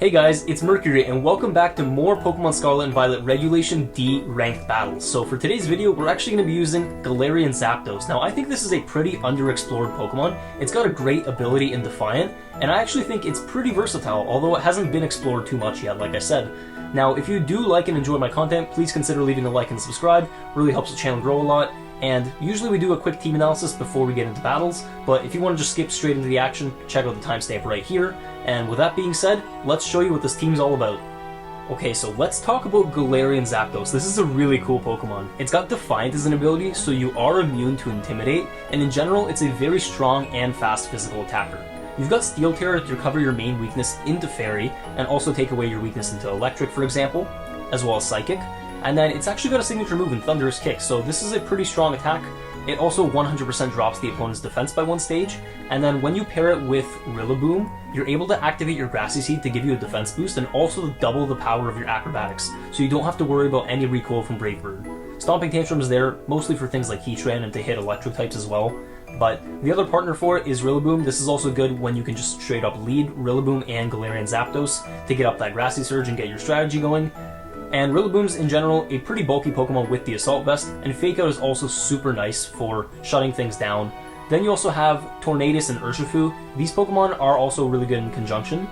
Hey guys, it's Mercury and welcome back to more Pokémon Scarlet and Violet Regulation D ranked battles. So for today's video, we're actually going to be using Galarian Zapdos. Now I think this is a pretty underexplored Pokemon. It's got a great ability in Defiant, and I actually think it's pretty versatile, although it hasn't been explored too much yet, like I said. Now if you do like and enjoy my content, please consider leaving a like and subscribe. It really helps the channel grow a lot. And usually we do a quick team analysis before we get into battles, but if you want to just skip straight into the action, check out the timestamp right here. And with that being said, let's show you what this team's all about. Okay, so let's talk about Galarian Zapdos. This is a really cool Pokemon. It's got Defiant as an ability, so you are immune to Intimidate, and in general, it's a very strong and fast physical attacker. You've got Steel Terror to recover your main weakness into Fairy, and also take away your weakness into Electric, for example, as well as Psychic. And then it's actually got a signature move in Thunderous Kick, so this is a pretty strong attack. It also 100% drops the opponent's defense by one stage, and then when you pair it with Rillaboom, you're able to activate your Grassy Seed to give you a defense boost and also double the power of your Acrobatics, so you don't have to worry about any recoil from Brave Bird. Stomping Tantrum is there, mostly for things like Heatran and to hit electric types as well, but the other partner for it is Rillaboom. This is also good when you can just straight up lead Rillaboom and Galarian Zapdos to get up that Grassy Surge and get your strategy going. And Rillaboom's, in general, a pretty bulky Pokemon with the Assault Vest, and Fake Out is also super nice for shutting things down. Then you also have Tornadus and Urshifu. These Pokemon are also really good in conjunction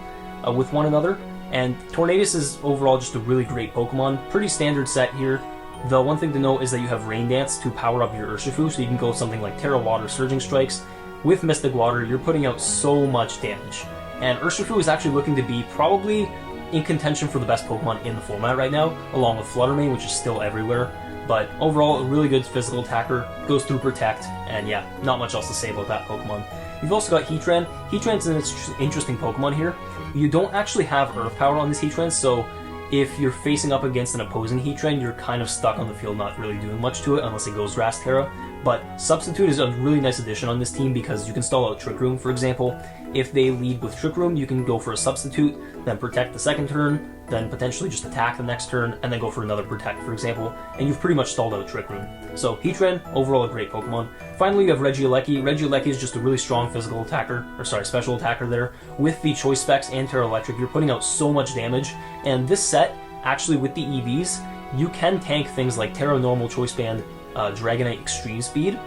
with one another, and Tornadus is overall just a really great Pokemon. Pretty standard set here. The one thing to note is that you have Rain Dance to power up your Urshifu, so you can go something like Terra Water, Surging Strikes. With Mystic Water, you're putting out so much damage. And Urshifu is actually looking to be probably in contention for the best Pokemon in the format right now, along with Fluttermane, which is still everywhere. But overall, a really good physical attacker, goes through Protect, and yeah, not much else to say about that Pokemon. You've also got Heatran. Heatran's an interesting Pokemon here. You don't actually have Earth Power on this Heatran, so if you're facing up against an opposing Heatran, you're kind of stuck on the field not really doing much to it unless it goes Grass Terra. But Substitute is a really nice addition on this team because you can stall out Trick Room, for example. If they lead with Trick Room, you can go for a Substitute, then Protect the second turn, then potentially just attack the next turn, and then go for another Protect, for example, and you've pretty much stalled out Trick Room. So Heatran, overall a great Pokemon. Finally, you have Regieleki. Regieleki is just a really strong physical attacker, or sorry, special attacker there. With the Choice Specs and Terra Electric, you're putting out so much damage, and this set, actually with the EVs, you can tank things like Terra Normal, Choice Band, Dragonite Extreme Speed,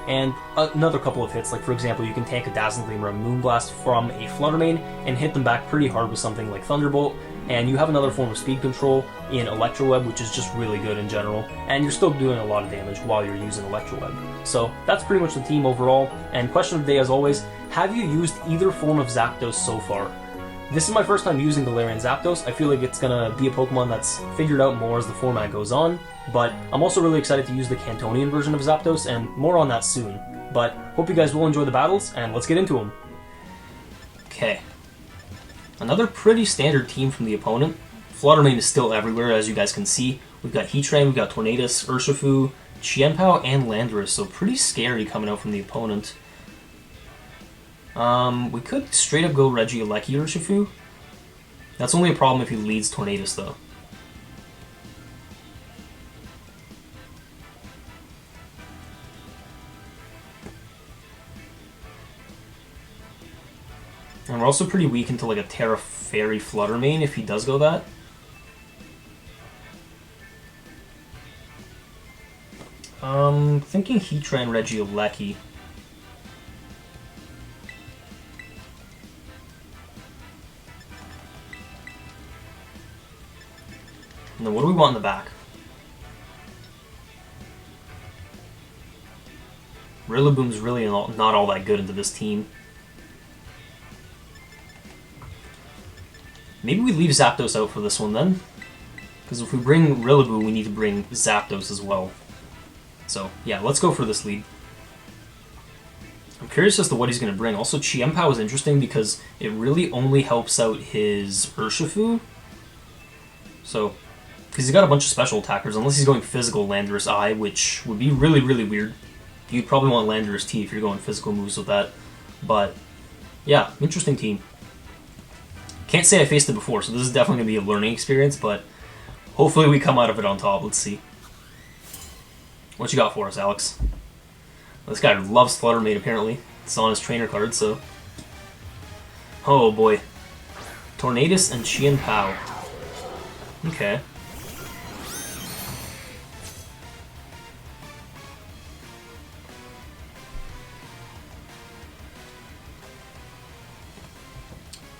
and another couple of hits, like for example you can tank a Dazzling Gleam or a Moonblast from a Fluttermane and hit them back pretty hard with something like Thunderbolt, and you have another form of speed control in Electro Web, which is just really good in general, and you're still doing a lot of damage while you're using Electro Web. So that's pretty much the team overall, and question of the day as always, have you used either form of Zapdos so far? This is my first time using Galarian Zapdos. I feel like it's gonna be a Pokemon that's figured out more as the format goes on, but I'm also really excited to use the Cantonian version of Zapdos, and more on that soon. But hope you guys will enjoy the battles, and let's get into them. Okay. Another pretty standard team from the opponent. Fluttermane is still everywhere, as you guys can see. We've got Heatran, we've got Tornadus, Urshifu, Qianpao, and Landorus, so pretty scary coming out from the opponent. We could straight up go Regieleki Urshifu. That's only a problem if he leads Tornadus, though. And we're also pretty weak into like a Terra Fairy Fluttermane if he does go that. Thinking Heatran Regieleki. And then what do we want in the back? Rillaboom's really not all that good into this team. Maybe we leave Zapdos out for this one then. Because if we bring Rillaboom, we need to bring Zapdos as well. So yeah, let's go for this lead. I'm curious as to what he's going to bring. Also, Qianpao is interesting because it really only helps out his Urshifu. So, because he's got a bunch of special attackers, unless he's going physical Landorus I, which would be really, really weird. You'd probably want Landorus T if you're going physical moves with that. But, yeah, interesting team. Can't say I faced it before, so this is definitely going to be a learning experience, but hopefully we come out of it on top. Let's see. What you got for us, Alex? This guy loves Fluttermane, apparently. It's on his trainer card, so... Oh, boy. Tornadus and Qian Pao. Okay.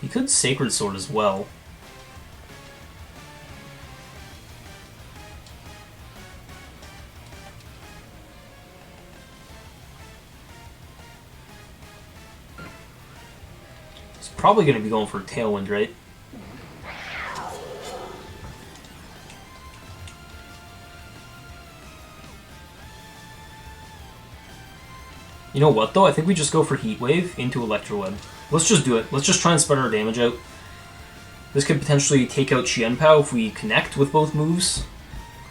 He could Sacred Sword as well. He's probably going to be going for Tailwind, right? You know what, though? I think we just go for Heat Wave into Electro Web. Let's just do it. Let's just try and spread our damage out. This could potentially take out Qian Pao if we connect with both moves,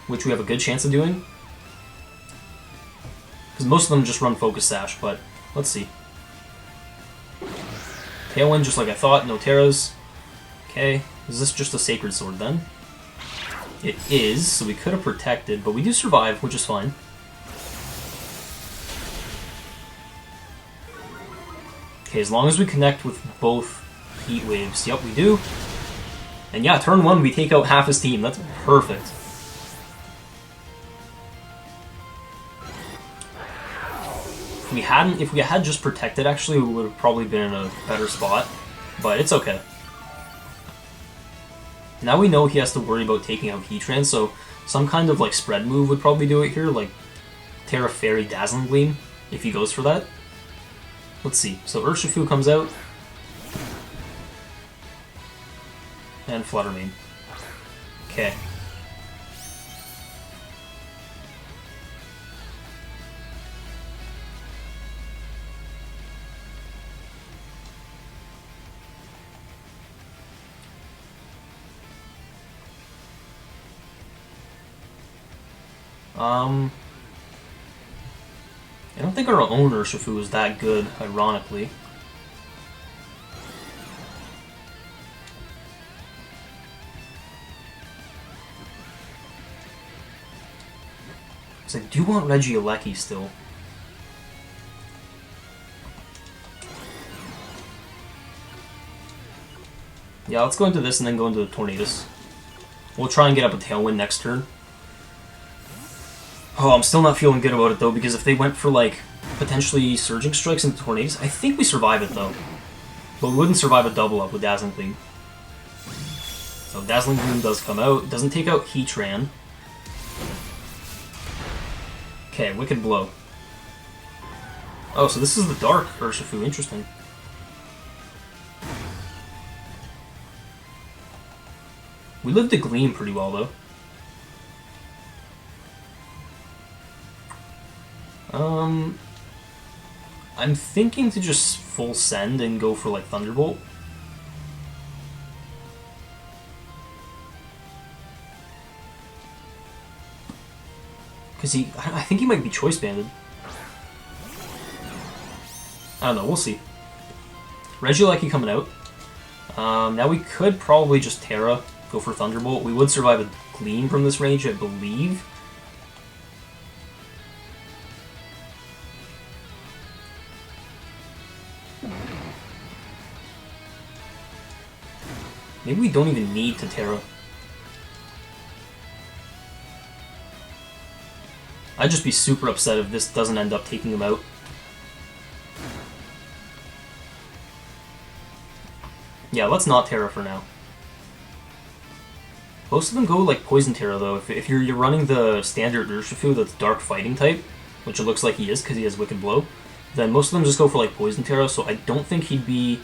which we have a good chance of doing. Because most of them just run Focus Sash, but let's see. Tailwind, just like I thought. No Terras. Okay. Is this just a Sacred Sword, then? It is, so we could have protected, but we do survive, which is fine. Okay, as long as we connect with both Heat Waves. Yep, we do. And yeah, turn 1, we take out half his team. That's perfect. If we had just protected, actually, we would have probably been in a better spot. But it's okay. Now we know he has to worry about taking out Heatran, so some kind of like spread move would probably do it here, like Terra Fairy Dazzling Gleam, if he goes for that. Let's see. So Urshifu comes out. And Flutter Mane. Okay. I don't think our own Urshifu is that good, ironically. I do want Regieleki still. Yeah, let's go into this and then go into the Tornadus. We'll try and get up a Tailwind next turn. Oh, I'm still not feeling good about it though, because if they went for like potentially Surging Strikes into Tornadus, I think we survive it though. But we wouldn't survive a double up with Dazzling Gleam. So Dazzling Gleam does come out. It doesn't take out Heatran. Okay, Wicked Blow. Oh, so this is the Dark Urshifu. Interesting. We lived the Gleam pretty well, though. I'm thinking to just full send and go for, like, Thunderbolt. Because I think he might be Choice Banded. I don't know, we'll see. Regieleki coming out. Now we could probably just Terra, go for Thunderbolt. We would survive a Gleam from this range, I believe. Maybe we don't even need to Terra. I'd just be super upset if this doesn't end up taking him out. Yeah, let's not Terra for now. Most of them go like Poison Terra though. If you're running the standard Urshifu that's Dark Fighting type, which it looks like he is because he has Wicked Blow, then most of them just go for like Poison Terra, so I don't think he'd be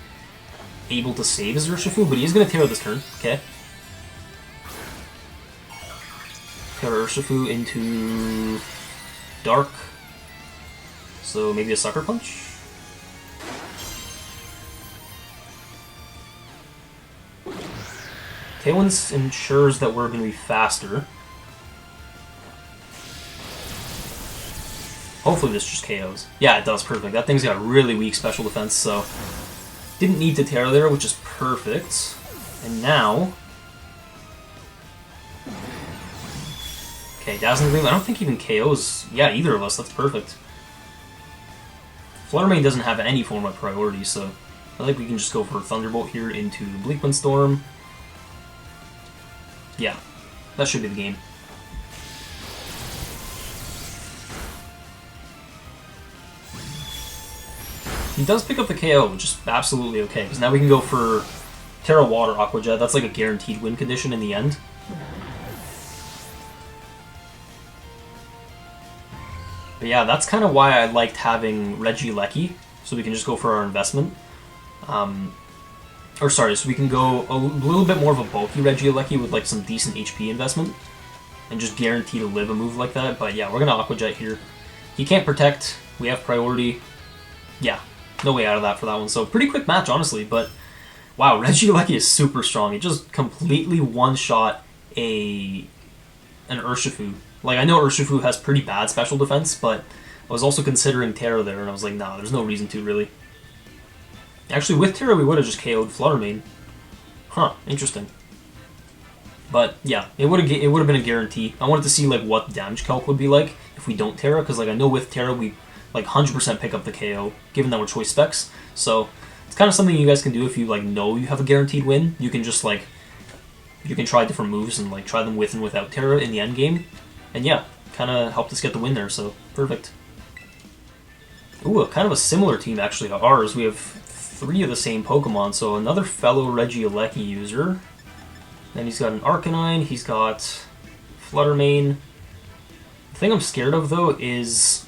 able to save his Urshifu, but he is going to Terra this turn, okay? Terra Urshifu into Dark, so maybe a Sucker Punch? Tailwind ensures that we're going to be faster. Hopefully this just KOs. Yeah, it does, perfect. That thing's got really weak special defense, so didn't need to Terra there, which is perfect. And now... Okay, Dazzling Gleam, I don't think even KOs... Yeah, either of us, that's perfect. Flutter Mane doesn't have any form of priority, so I think we can just go for Thunderbolt here into Bleak Wind Storm. Yeah, that should be the game. He does pick up the KO, which is absolutely okay, because now we can go for Terra Water Aqua Jet. That's like a guaranteed win condition in the end. But yeah, that's kind of why I liked having Regieleki, so we can just go for our investment. So we can go a little bit more of a bulky Regieleki with like some decent HP investment, and just guarantee to live a move like that. But yeah, we're gonna Aqua Jet here. He can't protect, we have priority. Yeah, no way out of that for that one. So pretty quick match, honestly, but wow, Regieleki is super strong. It just completely one-shot an Urshifu. Like, I know Urshifu has pretty bad special defense, but I was also considering Terra there, and I was like, nah, there's no reason to, really. Actually, with Terra, we would have just KO'd Fluttermane. Huh, interesting. But, yeah, it would have been a guarantee. I wanted to see, like, what damage calc would be like if we don't Terra, because, like, I know with Terra, we, like, 100% pick up the KO, given that we're choice specs. So, it's kind of something you guys can do if you, like, know you have a guaranteed win. You can just, like, you can try different moves and, like, try them with and without Terra in the end game. And yeah, kind of helped us get the win there, so perfect. Ooh, kind of a similar team actually to ours. We have 3 of the same Pokemon, so another fellow Regieleki user. Then he's got an Arcanine, he's got Fluttermane. The thing I'm scared of, though, is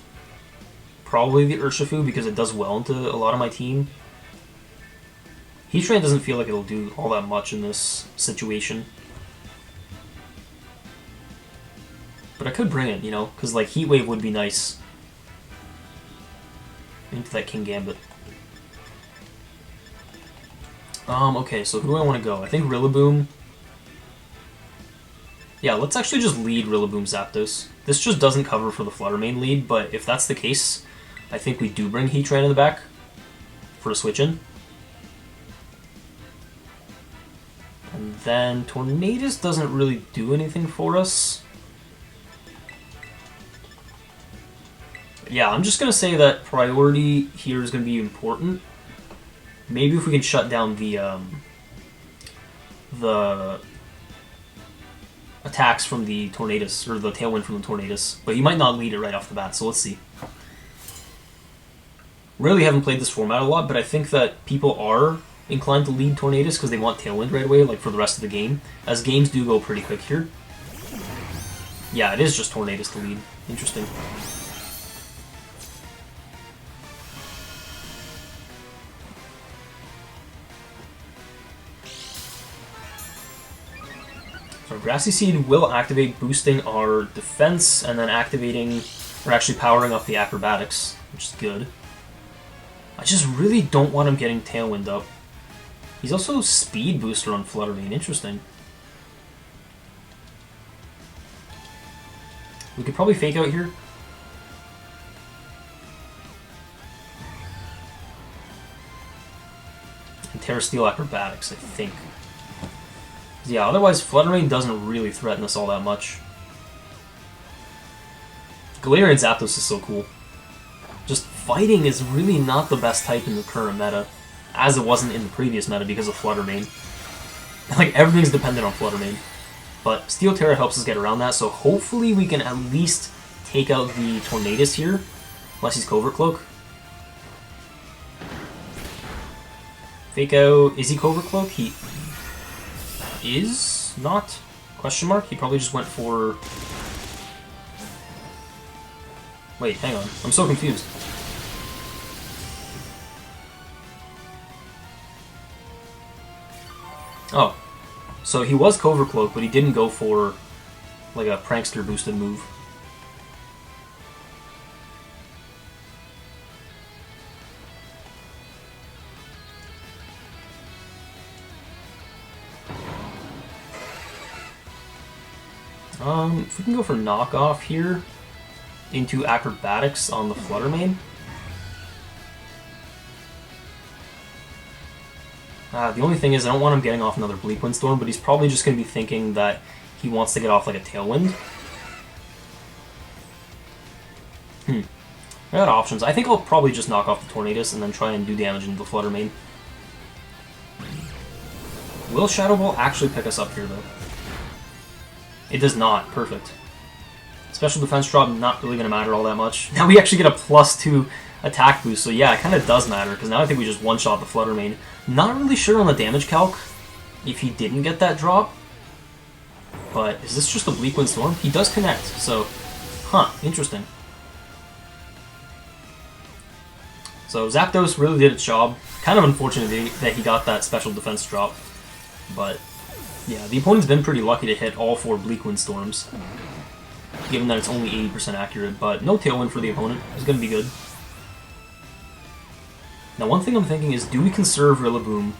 probably the Urshifu, because it does well into a lot of my team. Heatran doesn't feel like it'll do all that much in this situation. But I could bring it, you know, because like Heat Wave would be nice. Into that King Gambit. Okay, so who do I want to go? I think Rillaboom. Yeah, let's actually just lead Rillaboom Zapdos. This just doesn't cover for the Fluttermane lead, but if that's the case, I think we do bring Heatran in the back for a switch in. And then Tornadus doesn't really do anything for us. Yeah, I'm just going to say that priority here is going to be important. Maybe if we can shut down the attacks from the Tornadus, or the Tailwind from the Tornadus. But you might not lead it right off the bat, so let's see. Really haven't played this format a lot, but I think that people are inclined to lead Tornadus because they want Tailwind right away, like for the rest of the game, as games do go pretty quick here. Yeah, it is just Tornadus to lead. Interesting. So Grassy Seed will activate, boosting our defense, and then activating, or actually powering up the Acrobatics, which is good. I just really don't want him getting Tailwind up. He's also Speed Booster on Fluttermane, interesting. We could probably Fake Out here. And Terasteel Acrobatics, I think. Yeah, otherwise Fluttermane doesn't really threaten us all that much. Galarian Zapdos is so cool. Just fighting is really not the best type in the current meta, as it wasn't in the previous meta because of Fluttermane. Like, everything's dependent on Fluttermane. But Steel Terra helps us get around that, so hopefully we can at least take out the Tornadus here, unless he's Covert Cloak. Fake Out, is he Covert Cloak? He is not? Question mark? He probably just went for... Wait, hang on. I'm so confused. Oh. So he was Covert Cloak, but he didn't go for like a Prankster boosted move. If we can go for knockoff here into Acrobatics on the Fluttermane. The only thing is I don't want him getting off another Bleak Wind Storm, but he's probably just going to be thinking that he wants to get off like a Tailwind. I got options. I think I'll probably just knock off the Tornadus and then try and do damage into the Fluttermane. Will Shadow Ball actually pick us up here, though? It does not. Perfect. Special defense drop, not really going to matter all that much. Now we actually get a +2 attack boost, so yeah, it kind of does matter, because now I think we just one-shot the Flutter Mane. Not really sure on the damage calc if he didn't get that drop, but is this just a Bleak Wind Storm? He does connect, so, interesting. So Zapdos really did its job. Kind of unfortunate that he got that special defense drop, but yeah, the opponent's been pretty lucky to hit all 4 Bleak Wind Storms, given that it's only 80% accurate, but no Tailwind for the opponent. It's going to be good. Now, one thing I'm thinking is, do we conserve Rillaboom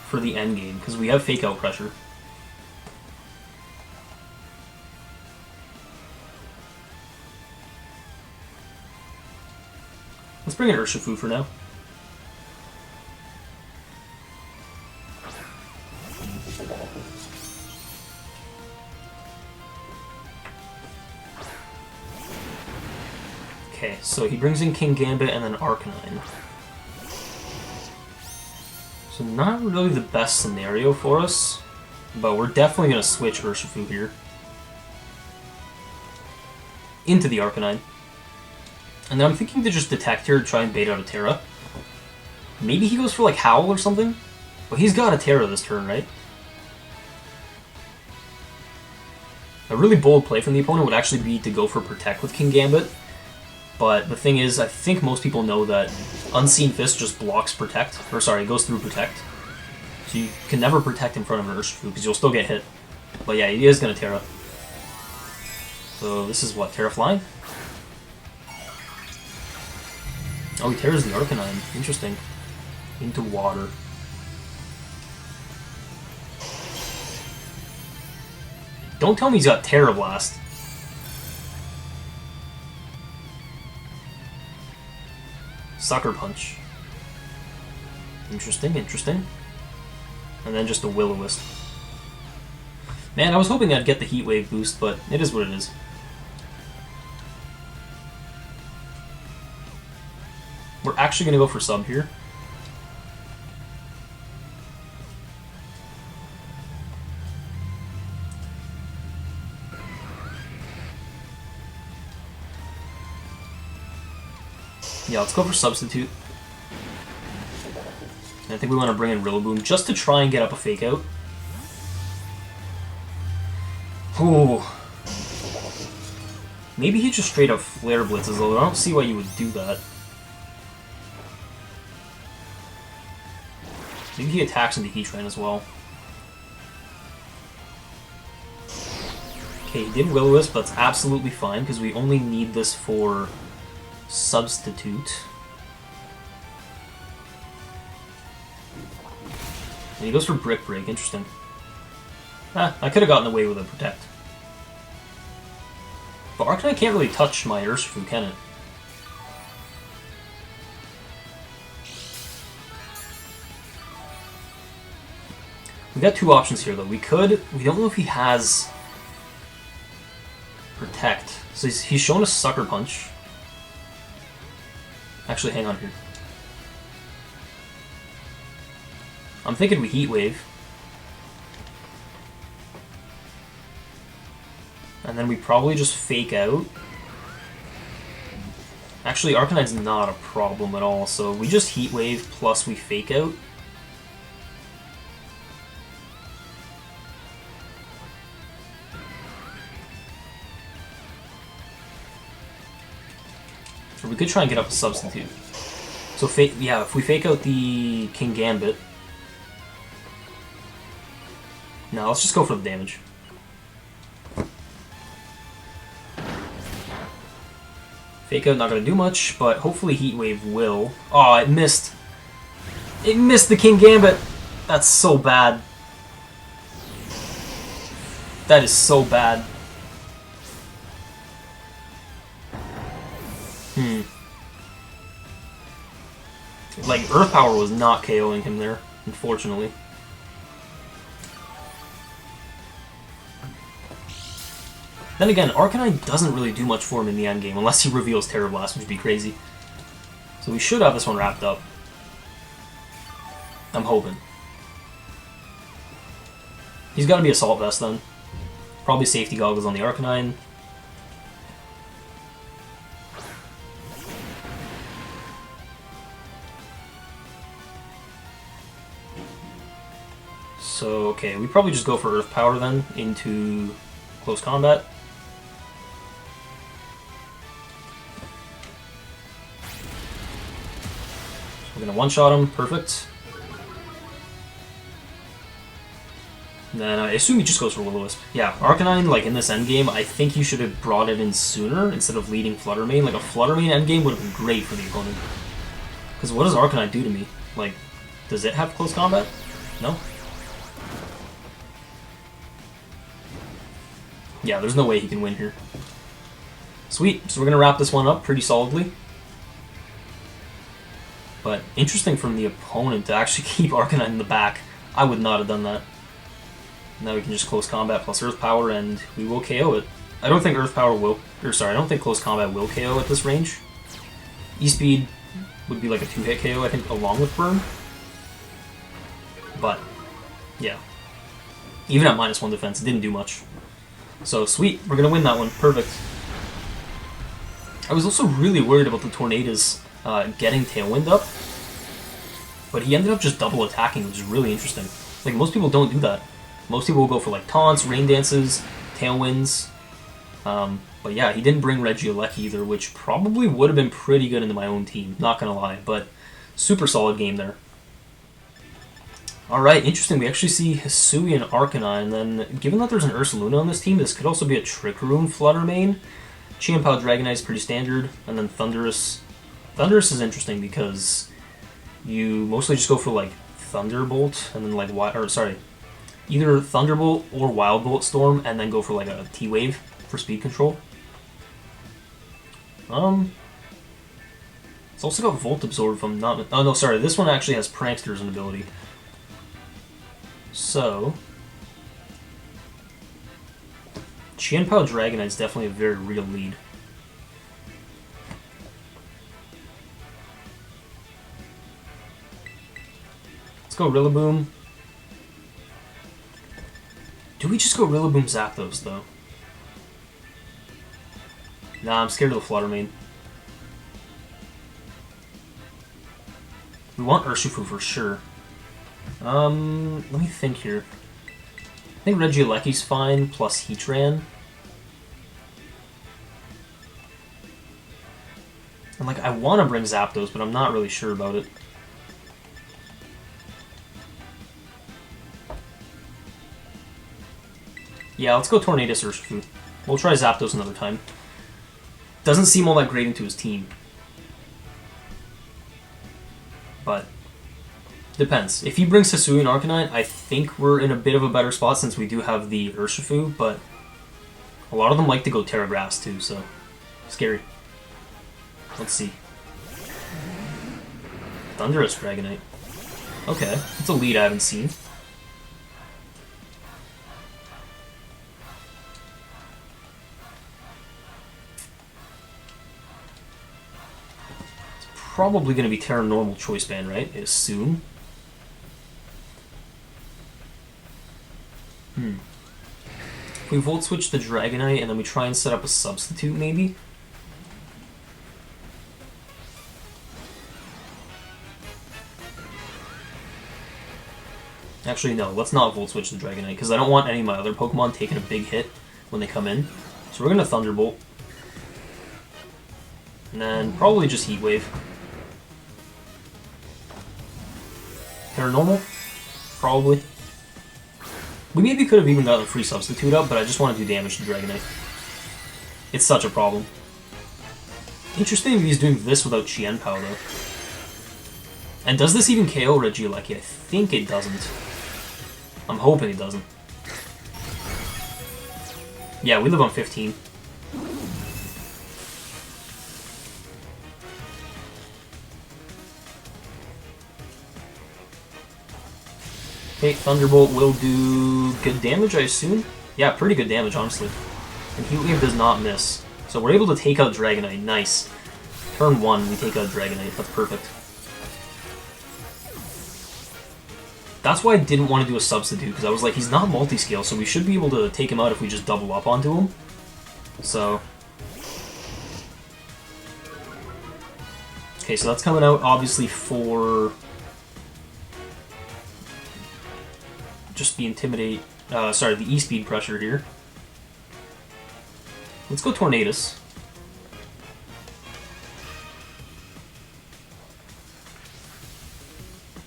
for the end game? Because we have Fake Out Pressure. Let's bring in Urshifu for now. Okay, so he brings in King Gambit and then Arcanine. So not really the best scenario for us, but we're definitely going to switch Urshifu here into the Arcanine. And then I'm thinking to just Detect here to try and bait out a Terra. Maybe he goes for like Howl or something? But he's got a Terra this turn, right? A really bold play from the opponent would actually be to go for Protect with King Gambit. But the thing is, I think most people know that Unseen Fist just blocks Protect. Or sorry, it goes through Protect. So you can never Protect in front of an Urshifu, because you'll still get hit. But yeah, he is going to Terra. So this is what, Terra Flying? Oh, he Terras the Arcanine. Interesting. Into water. Don't tell me he's got Terra Blast. Sucker Punch. Interesting, interesting. And then just a Will-O-Wisp. Man, I was hoping I'd get the Heat Wave boost, but it is what it is. We're actually going to go for Sub here. Yeah, let's go for Substitute. And I think we want to bring in Rillaboom just to try and get up a Fake Out. Ooh. Maybe he just straight up Flare Blitzes, although I don't see why you would do that. Maybe he attacks into Heatran as well. Okay, he did Will-O-Wisp, but that's absolutely fine, because we only need this for Substitute. And he goes for Brick Break, interesting. I could have gotten away with a Protect. But Arcanine can't really touch my Urshifu, can it? We got two options here, though. We don't know if he has Protect. So he's shown us Sucker Punch. Actually, hang on here. I'm thinking we Heat Wave. And then we probably just Fake Out. Actually, Arcanine's not a problem at all, so we just Heat Wave plus we Fake Out. Or we could try and get up a Substitute. So, yeah, if we Fake Out the King Gambit... No, let's just go for the damage. Fake Out not going to do much, but hopefully Heat Wave will. Oh, it missed. It missed the King Gambit. That's so bad. That is so bad. Like, Earth Power was not KOing him there, unfortunately. Then again, Arcanine doesn't really do much for him in the endgame, unless he reveals Terra Blast, which would be crazy. So we should have this one wrapped up. I'm hoping. He's got to be Assault Vest then. Probably Safety Goggles on the Arcanine. So, okay, we probably just go for Earth Power then into close combat. So we're going to one-shot him, perfect. And then I assume he just goes for Will-O-Wisp. Yeah, Arcanine, like in this endgame, I think you should have brought it in sooner instead of leading Flutter Mane. Like a Flutter Mane endgame would have been great for the opponent. Because what does Arcanine do to me? Like, does it have close combat? No? Yeah, there's no way he can win here. Sweet, so we're going to wrap this one up pretty solidly. But interesting from the opponent to actually keep Arcanine in the back. I would not have done that. Now we can just close combat plus Earth Power and we will KO it. I don't think Earth Power will, or sorry, I don't think close combat will KO at this range. E-Speed would be like a 2-hit KO, I think, along with Burn. But, yeah. Even at -1 defense, it didn't do much. So, sweet, we're going to win that one. Perfect. I was also really worried about the Tornadus getting Tailwind up, but he ended up just double attacking, which is really interesting. Like, most people don't do that. Most people will go for, like, Taunts, Rain Dances, Tailwinds. But yeah, he didn't bring Regieleki either, which probably would have been pretty good into my own team, not going to lie, but super solid game there. Alright, interesting. We actually see Hisui and Arcanine, and then given that there's an Ursaluna on this team, this could also be a Trick Room Flutter Mane. Chien-Pao Dragonite is pretty standard, and then Thundurus. Thundurus is interesting because you mostly just go for like Thunderbolt, and then like, either Thunderbolt or Wild Bolt Storm, and then go for like a T-Wave for speed control. It's also got Volt Absorb if I'm not... Oh no, sorry, this one actually has Prankster as an ability. So, Chien-Pao Dragonite is definitely a very real lead. Let's go Rillaboom. Do we just go Rillaboom Zapdos, though? Nah, I'm scared of the Flutter Mane. We want Urshifu for sure. Let me think here. I think Regieleki's fine, plus Heatran. And like, I want to bring Zapdos, but I'm not really sure about it. Yeah, let's go Tornadus Urshifu. We'll try Zapdos another time. Doesn't seem all that great into his team. But depends. If he brings Hisui and Arcanine, I think we're in a bit of a better spot since we do have the Urshifu, but a lot of them like to go Terra Grass too, so scary. Let's see. Thundurus Dragonite. Okay, it's a lead I haven't seen. It's probably going to be Terra Normal Choice Band, right? I assume. If we Volt Switch the Dragonite and then we try and set up a substitute, maybe? Actually, no, let's not Volt Switch the Dragonite, because I don't want any of my other Pokemon taking a big hit when they come in. So we're going to Thunderbolt. And then probably just Heat Wave. Paranormal? Probably. We maybe could have even gotten a free substitute up, but I just want to do damage to Dragonite. It's such a problem. Interesting if he's doing this without Chien-Pao, though. And does this even KO Regieleki? I think it doesn't. I'm hoping it doesn't. Yeah, we live on 15. Okay, Thunderbolt will do good damage, I assume? Yeah, pretty good damage, honestly. And Heat Wave does not miss. So we're able to take out Dragonite. Nice. Turn 1, we take out Dragonite. That's perfect. That's why I didn't want to do a substitute, because I was like, he's not multi-scale, so we should be able to take him out if we just double up onto him. So... Okay, so that's coming out, obviously, for... just the Intimidate... sorry, the E-Speed pressure here. Let's go Tornadus.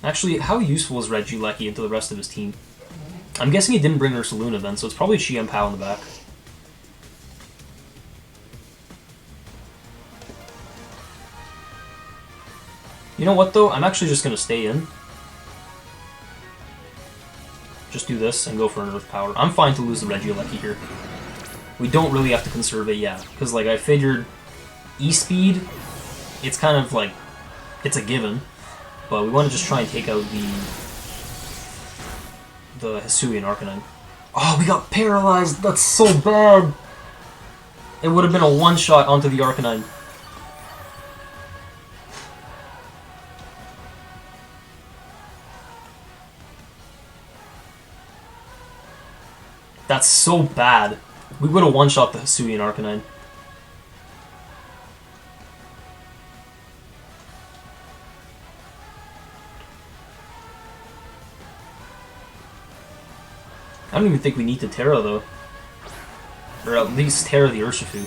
Actually, how useful is Regieleki into the rest of his team? I'm guessing he didn't bring Ursaluna then, so it's probably Chi-Empow in the back. You know what, though? I'm actually just going to stay in. Just do this and go for an Earth Power. I'm fine to lose the Regieleki here. We don't really have to conserve it yet, because, like, I figured E-Speed, it's kind of, like, it's a given, but we want to just try and take out the Hisuian Arcanine. Oh, we got paralyzed! That's so bad! It would have been a one-shot onto the Arcanine. That's so bad. We would have one-shot the Hisuian Arcanine. I don't even think we need to Terra, though. Or at least Terra the Urshifu.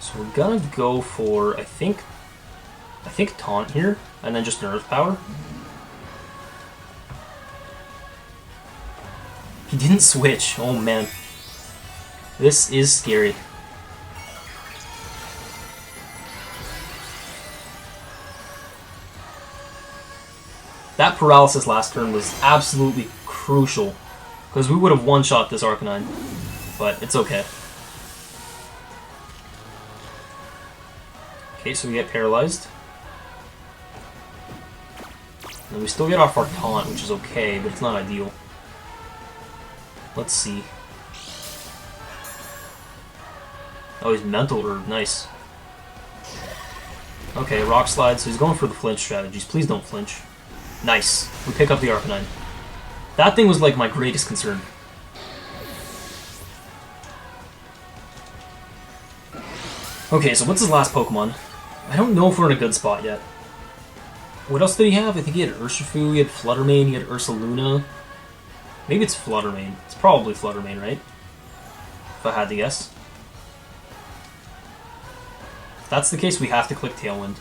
So we're gonna go for, I think Taunt here, and then just an Earth Power. He didn't switch. Oh man. This is scary. That paralysis last turn was absolutely crucial, because we would have one-shot this Arcanine, but it's okay. Okay, so we get paralyzed. And we still get off our taunt, which is okay, but it's not ideal. Let's see. Oh, he's Mental Herb, nice. Okay, Rock Slide, so he's going for the flinch strategies. Please don't flinch. Nice. We pick up the Arcanine. That thing was like my greatest concern. Okay, so what's his last Pokemon? I don't know if we're in a good spot yet. What else did he have? I think he had Urshifu, he had Fluttermane, he had Ursaluna. Maybe it's Fluttermane. It's probably Fluttermane, right? If I had to guess. If that's the case, we have to click Tailwind.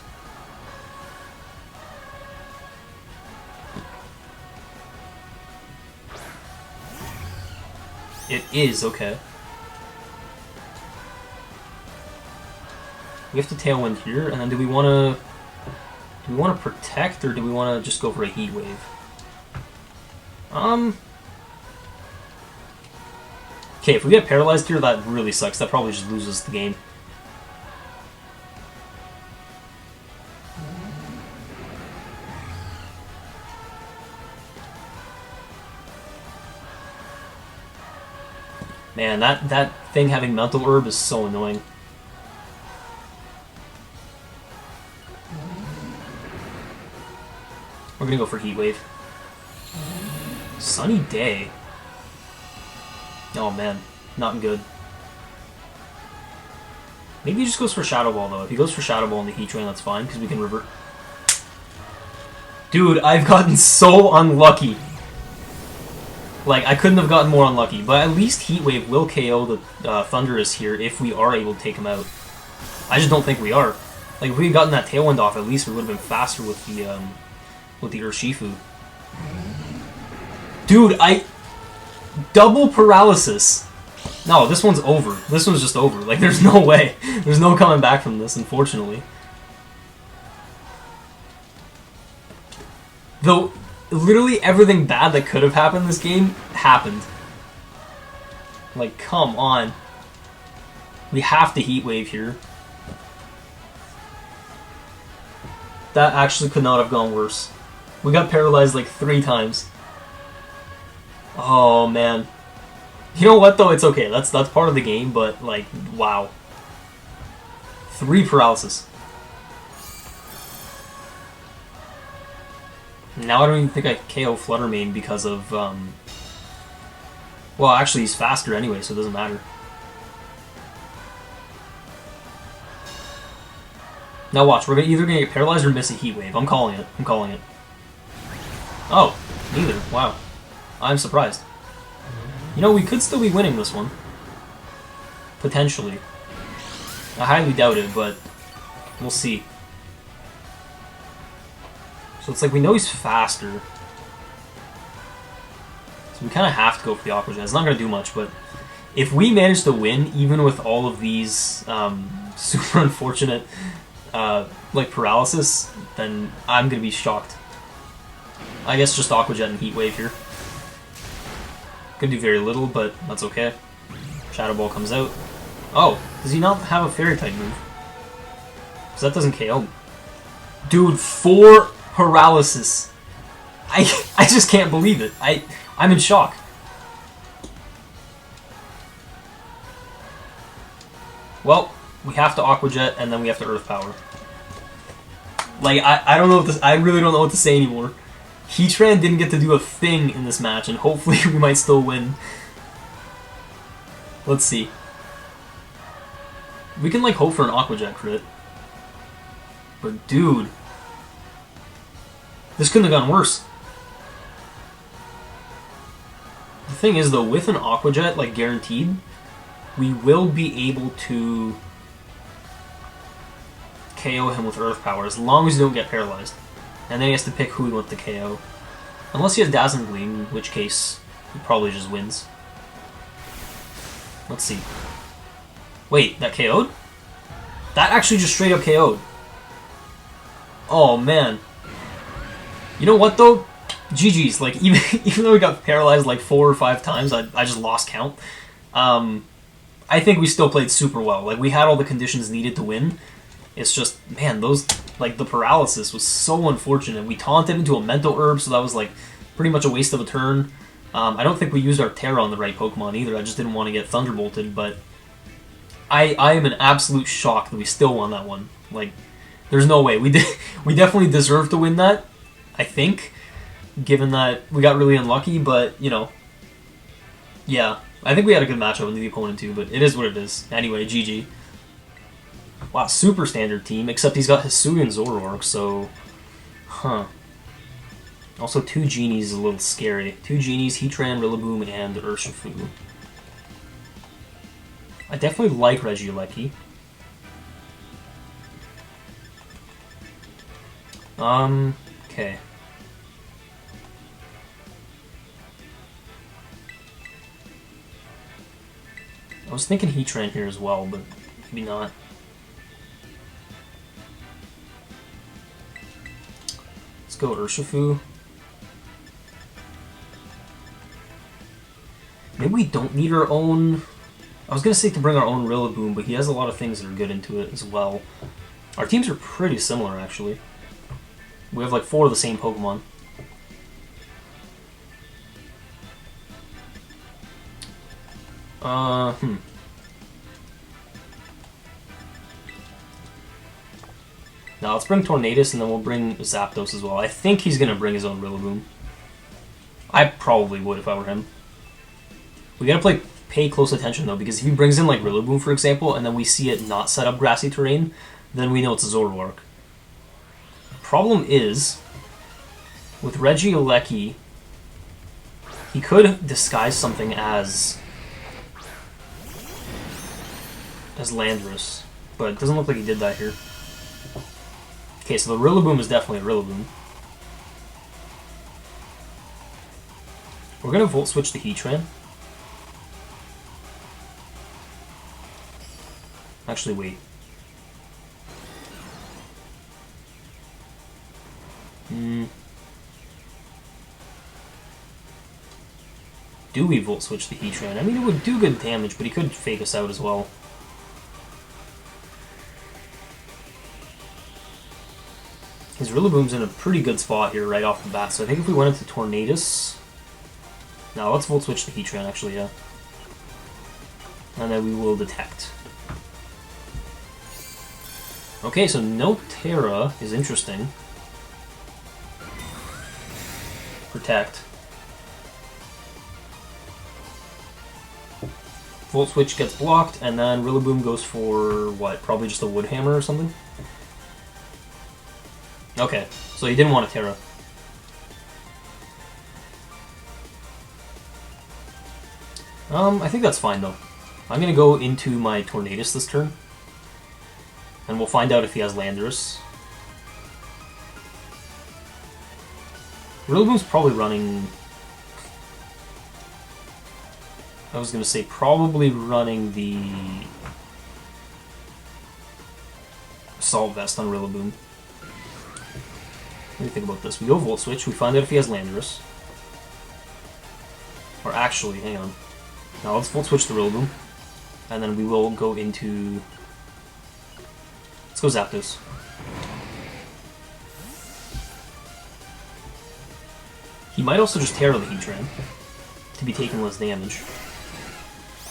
It is, okay. We have to Tailwind here, and then do we want to protect, or do we want to just go for a Heat Wave? Okay, if we get paralyzed here, that really sucks. That probably just loses the game. Man, that thing having Mental Herb is so annoying. We're gonna go for Heat Wave. Sunny Day. Oh man, not good. Maybe he just goes for Shadow Ball though. If he goes for Shadow Ball in the Heat Train, that's fine, because we can revert. Dude, I've gotten so unlucky. Like, I couldn't have gotten more unlucky, but at least Heat Wave will KO the Thundurus here if we are able to take him out. I just don't think we are. Like, if we had gotten that Tailwind off, at least we would have been faster with the Urshifu. Dude, double paralysis. No, this one's over. This one's just over. Like, there's no way. There's no coming back from this, unfortunately. Though, literally everything bad that could have happened this game happened. Like, come on. We have to Heat Wave here. That actually could not have gone worse. We got paralyzed like 3 times. Oh man. You know what though? It's okay. That's part of the game, but like, wow. 3 paralysis. Now I don't even think I KO Fluttermane because of, well, actually he's faster anyway, so it doesn't matter. Now watch, we're either gonna get paralyzed or miss a Heat Wave. I'm calling it. I'm calling it. Oh, neither. Wow. I'm surprised. You know, we could still be winning this one. Potentially. I highly doubt it, but we'll see. So it's like we know he's faster. So we kind of have to go for the Aqua Jet. It's not going to do much, but if we manage to win, even with all of these super unfortunate like paralysis, then I'm going to be shocked. I guess just Aqua Jet and Heat Wave here. Gonna do very little, but that's okay. Shadow Ball comes out. Oh, does he not have a Fairy type move? Because that doesn't KO. Dude, 4 paralysis. I just can't believe it. I'm in shock. Well, we have to Aqua Jet and then we have to Earth Power. Like I don't know what this. I really don't know what to say anymore. Heatran didn't get to do a thing in this match, and hopefully we might still win. Let's see. We can, like, hope for an Aqua Jet crit. But, dude. This couldn't have gone worse. The thing is, though, with an Aqua Jet, like, guaranteed, we will be able to KO him with Earth Power, as long as you don't get paralyzed. And then he has to pick who he wants to KO. Unless he has Dazzling Gleam, in which case he probably just wins. Let's see. Wait, that KO'd? That actually just straight up KO'd. Oh man. You know what though? GG's. Like even though we got paralyzed like 4 or 5 times, I just lost count. I think we still played super well. Like we had all the conditions needed to win. It's just, man, those, like, the paralysis was so unfortunate. We taunted into a Mental Herb, so that was, like, pretty much a waste of a turn. I don't think we used our Terra on the right Pokemon either. I just didn't want to get Thunderbolted, but I am in absolute shock that we still won that one. Like, there's no way. We definitely deserve to win that, I think, given that we got really unlucky, but, you know, yeah. I think we had a good matchup with the opponent too, but it is what it is. Anyway, GG. Wow, super standard team, except he's got Hisuian Zoroark, so... Huh. Also, 2 Genies is a little scary. 2 Genies, Heatran, Rillaboom, and Urshifu. I definitely like Regieleki. Okay. I was thinking Heatran here as well, but maybe not. Let's go Urshifu. Maybe we don't need our own... I was going to say to bring our own Rillaboom, but he has a lot of things that are good into it as well. Our teams are pretty similar, actually. We have like 4 of the same Pokemon. Now let's bring Tornadus and then we'll bring Zapdos as well. I think he's going to bring his own Rillaboom. I probably would if I were him. We gotta pay close attention though, because if he brings in like Rillaboom, for example, and then we see it not set up grassy terrain, then we know it's a Zoroark. Problem is, with Regieleki, he could disguise something as Landorus, but it doesn't look like he did that here. Okay, so the Rillaboom is definitely a Rillaboom. We're gonna Volt Switch the Heatran. Actually, wait. Do we Volt Switch the Heatran? I mean, it would do good damage, but he could fake us out as well. His Rillaboom's in a pretty good spot here right off the bat, so I think if we went into Tornadus... No, let's Volt Switch the Heatran, actually, yeah. And then we will Detect. Okay, so no Terra is interesting. Protect. Volt Switch gets blocked, and then Rillaboom goes for, what, probably just a Wood Hammer or something? Okay, so he didn't want a Terra. I think that's fine, though. I'm gonna go into my Tornadus this turn. And we'll find out if he has Landorus. Rillaboom's probably running... I was gonna say, probably running the... Assault Vest on Rillaboom. What do you think about this? We go Volt Switch, we find out if he has Landorus. Or actually, hang on. Now let's Volt Switch the Rillaboom. And then we will go into... Let's go Zapdos. He might also just Terra the Heatran to be taking less damage.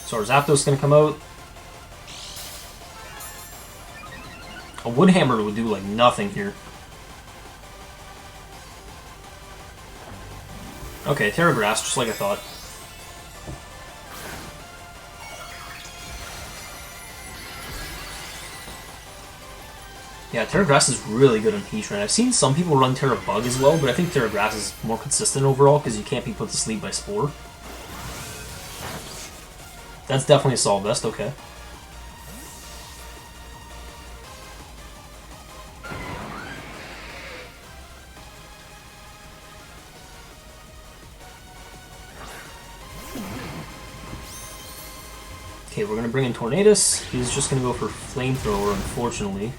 So our Zapdos is going to come out. A Wood Hammer would do like nothing here. Okay, Terra Grass, just like I thought. Yeah, Terra Grass is really good on Heatran. I've seen some people run Terra Bug as well, but I think Terra Grass is more consistent overall because you can't be put to sleep by Spore. That's definitely a Assault Vest, okay. Okay, we're going to bring in Tornadus. He's just going to go for Flamethrower, unfortunately.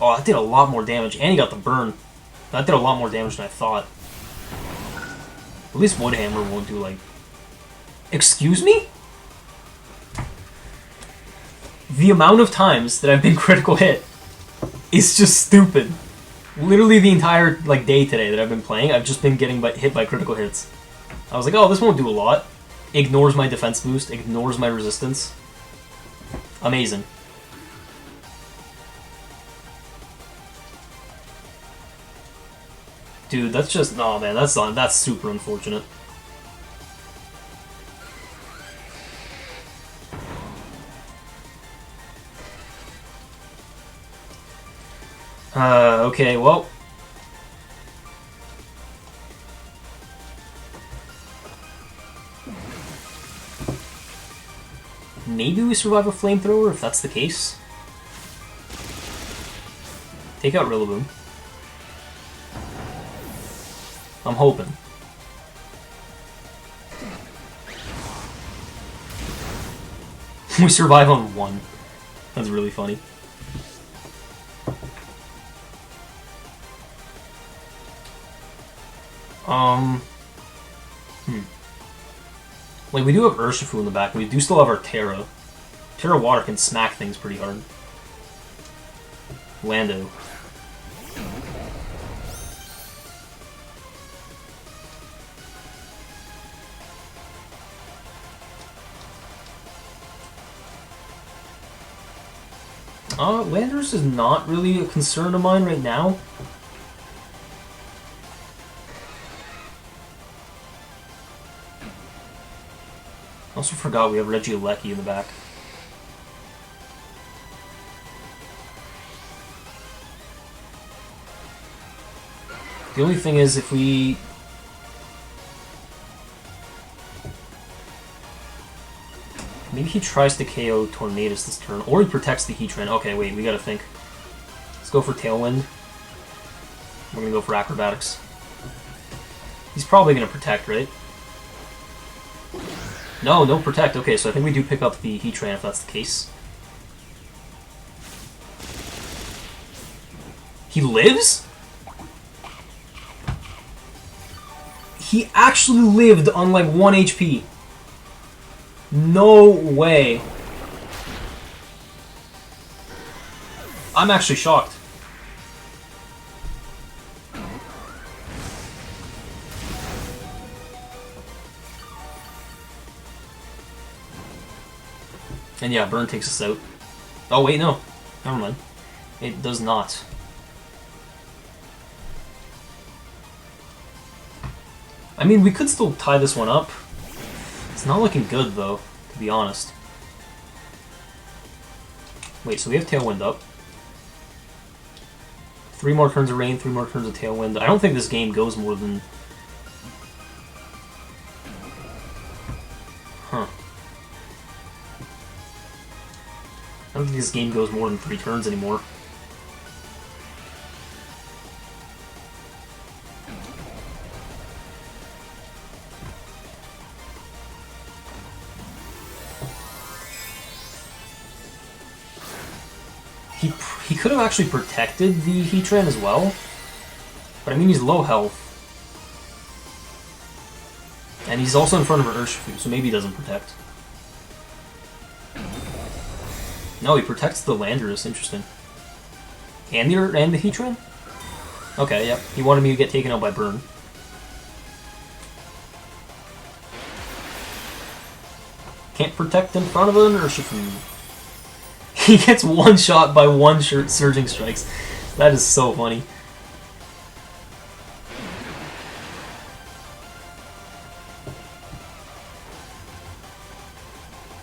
Oh, that did a lot more damage, and he got the burn. That did a lot more damage than I thought. At least Wood Hammer won't do, like... Excuse me? The amount of times that I've been critical hit is just stupid. Literally the entire, like, day today that I've been playing, I've just been getting hit by critical hits. I was like, oh, this won't do a lot. Ignores my defense boost, ignores my resistance. Amazing. Dude, that's just... Oh, man, that's super unfortunate. Okay, well... Maybe we survive a Flamethrower, if that's the case. Take out Rillaboom. I'm hoping. We survive on 1. That's really funny. Like, we do have Urshifu in the back, but we do still have our Terra. Terra Water can smack things pretty hard. Lando. Landorus is not really a concern of mine right now. I also forgot we have Regieleki in the back. The only thing is, if we... Maybe he tries to KO Tornadus this turn, or he protects the Heatran. Okay, wait, we gotta think. Let's go for Tailwind. We're gonna go for Acrobatics. He's probably gonna protect, right? No, no protect. Okay, so I think we do pick up the Heatran if that's the case. He lives? He actually lived on like 1 HP. No way. I'm actually shocked. And yeah, Burn takes us out. Oh wait, no. Never mind. It does not. I mean, we could still tie this one up. It's not looking good, though, to be honest. Wait, so we have Tailwind up. 3 more turns of Rain, 3 more turns of Tailwind. I don't think this game goes more than... Huh. I don't think this game goes more than 3 turns anymore. He could have actually protected the Heatran as well, but I mean he's low health. And he's also in front of an Urshifu, so maybe he doesn't protect. No, he protects the Landorus, interesting. And the Heatran? Okay, yep. He wanted me to get taken out by Burn. Can't protect in front of an Urshifu. He gets one shot by 1 Surging Strikes. That is so funny.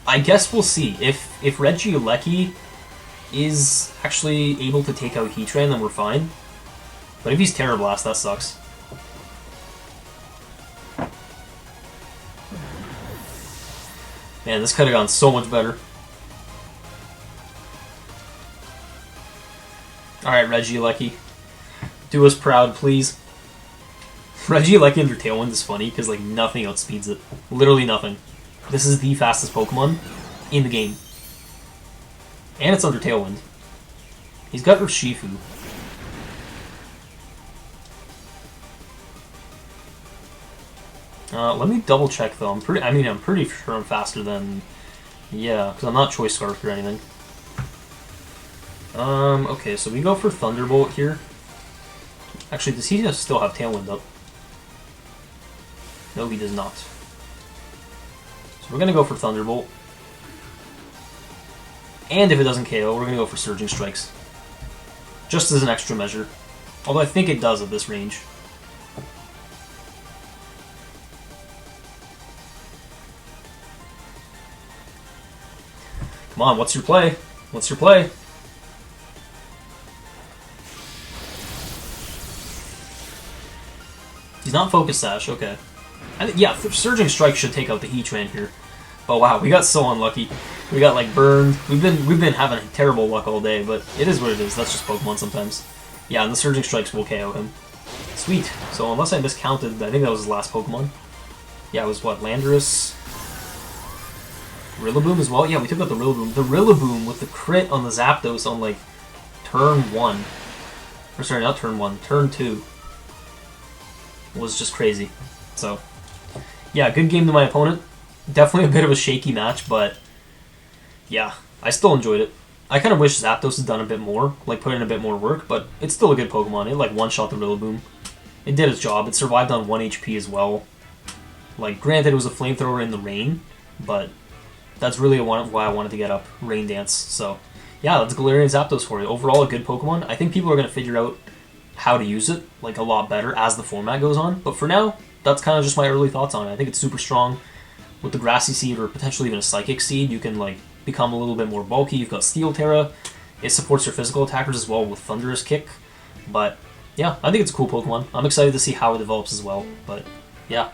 I guess we'll see. If Regieleki is actually able to take out Heatran, then we're fine. But if he's Terra Blast, that sucks. Man, this could have gone so much better. Alright, Regieleki. Do us proud, please. Regieleki under Tailwind is funny, because like nothing outspeeds it. Literally nothing. This is the fastest Pokemon in the game. And it's under Tailwind. He's got Urshifu. Let me double check though. I'm pretty sure I'm faster than... Yeah, because I'm not Choice Scarf or anything. Okay, so we go for Thunderbolt here. Actually, does he still have Tailwind up? No, he does not. So we're gonna go for Thunderbolt. And if it doesn't KO, we're gonna go for Surging Strikes. Just as an extra measure. Although I think it does at this range. Come on, what's your play? What's your play? He's not Focus Sash, okay. Yeah, Surging Strike should take out the Heatran here. Oh wow, we got so unlucky. We got like burned. We've been having terrible luck all day, but it is what it is. That's just Pokemon sometimes. Yeah, and the Surging Strikes will KO him. Sweet. So unless I miscounted, I think that was his last Pokemon. Yeah, it was what, Landorus? Rillaboom as well? Yeah, we took out the Rillaboom. The Rillaboom with the crit on the Zapdos on like turn 1. Or sorry, not turn 1, turn 2. Was just crazy. So, yeah, good game to my opponent. Definitely a bit of a shaky match, but yeah, I still enjoyed it. I kind of wish Zapdos had done a bit more, like put in a bit more work, but it's still a good Pokemon. It like one-shot the Rillaboom. It did its job. It survived on 1 HP as well. Like, granted, it was a flamethrower in the rain, but that's really why I wanted to get up Rain Dance. So, yeah, that's Galarian Zapdos for you. Overall, a good Pokemon. I think people are going to figure out how to use it like a lot better as the format goes on. But for now, that's kind of just my early thoughts on it. I think it's super strong. With the Grassy Seed or potentially even a Psychic Seed, you can like become a little bit more bulky. You've got Steel Terra. It supports your physical attackers as well with Thunderous Kick. But yeah, I think it's a cool Pokemon. I'm excited to see how it develops as well. But yeah.